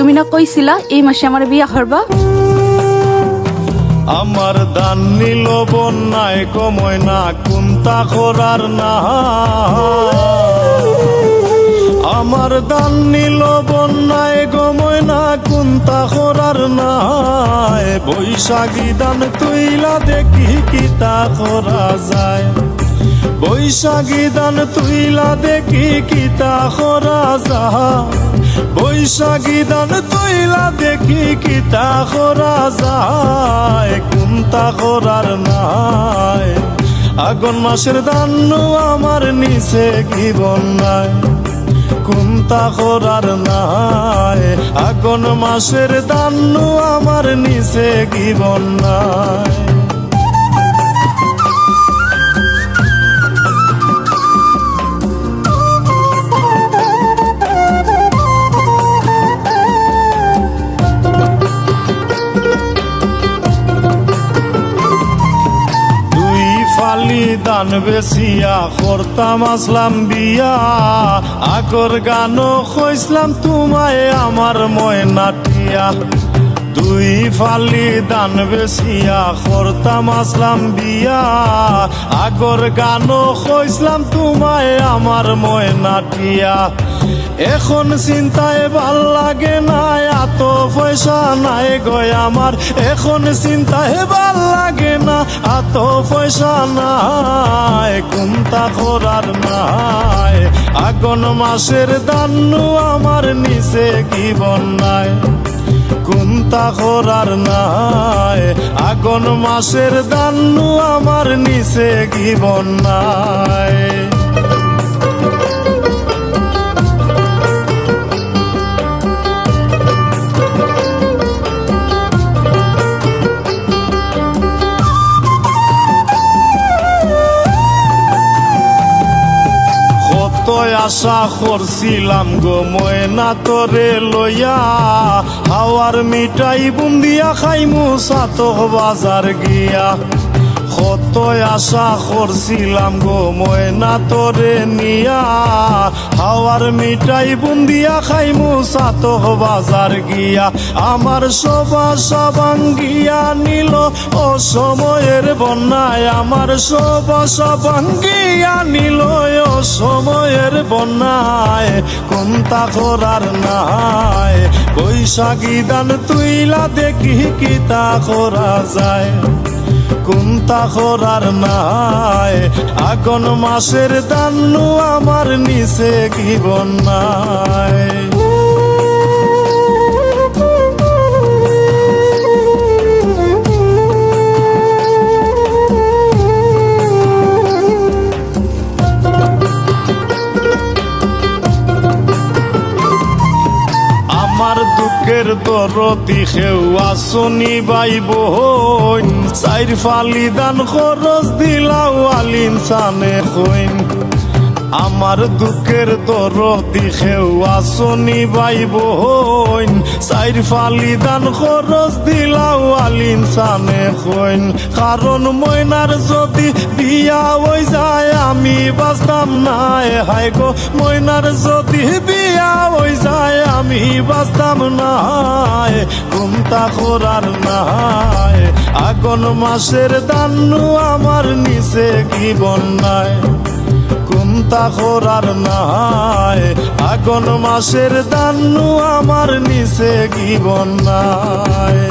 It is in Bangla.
তুমি না কইছিলা এই মাসে আমার বিয়া করবা? আমার দান নিল বন্যায় কময় না কুন্তা করার না। আমার দান নিল বন্যায় গময় না কুন্তা করার নাই। বৈশাখী দান তুইলা দেখি কিতা করা যায়। বৈশাখী দান তুইলা দেখি কিতা করা যায়। বৈশাখী দান তুইলা দেখি কিতা করা যায়। কুন্তা করার নাই। আগুন মাসের দান আমার নিচে কি বন্যায় কুন্তা করার নাই। আগুন মাসের দান আমার নিচে কি বন্যায়। ফালি দান বেশিয়া করতাম আসলাম বিয়া। আগর গানো কইসলাম তোমায় আমার ময়নাটিয়া। দুই ফালি দান বেশিয়া করতাম আসলাম বিয়া। আগর গানো কইসলাম তোমায় আমার ময়নাটিয়া। এখন চিন্তায় ভাল লাগে না এত পয়সা নাই গয় আমার। এখন চিন্তায় ভাল লাগে না এত পয়সা নাই। কুন্তা করার নাই। আগুন মাসের দান আমার নিচে কি বন্যায় কুন্তা করার নাই। আগুন মাসের দান আমার নিচে কি বন্যায়। আশা করছিলাম গো ময়না তোরে লইয়া। হাওয়ার মিঠাই বুন্দিয়া খাইমু সাতক বাজার গিয়া। কত আশা করছিলাম গো ময়না তোরে নিয়া। হাওয়ার মিঠাই বুন্দিয়া খাইমু সাতক বাজার গিয়া। আমার সব আশা ভাঙ্গিয়া নিল অসময়ের বন্যায়। আমার সব আশা ভাঙ্গিয়া নিল অসময়ের বন্যায়। কুন্তা করার নাই। বৈশাখী দান তুইলা দেখি কিতা করা যায়। কুন্তা করার নাই। আগুন মাসের দান আমার নিচে কি বন্যায়। আমার দুঃখের দরদি খেউ আসনি ভাই বোন। চাইর ফালি দান খরচ দিলাও আলিম সানে হইন। আমার দুঃখের দরদি খেউ আসনি ভাই বোন। চাইর ফালি দান খরচ দিলাও আলিম সানে হইন। কারণ ময়নার যদি বিয়া হই যায় আমি বাঁচতাম নাই। হায় গো ময়নার যদি বিয়া হই যায় আমি বাঁচতাম নাই। কুন্তা করার নাই। আগুন মাসের দান আমার নিচে কি বন্যায় কুন্তা করার নাই। আগুন মাসের দান আমার নিচে কি বন্যায়।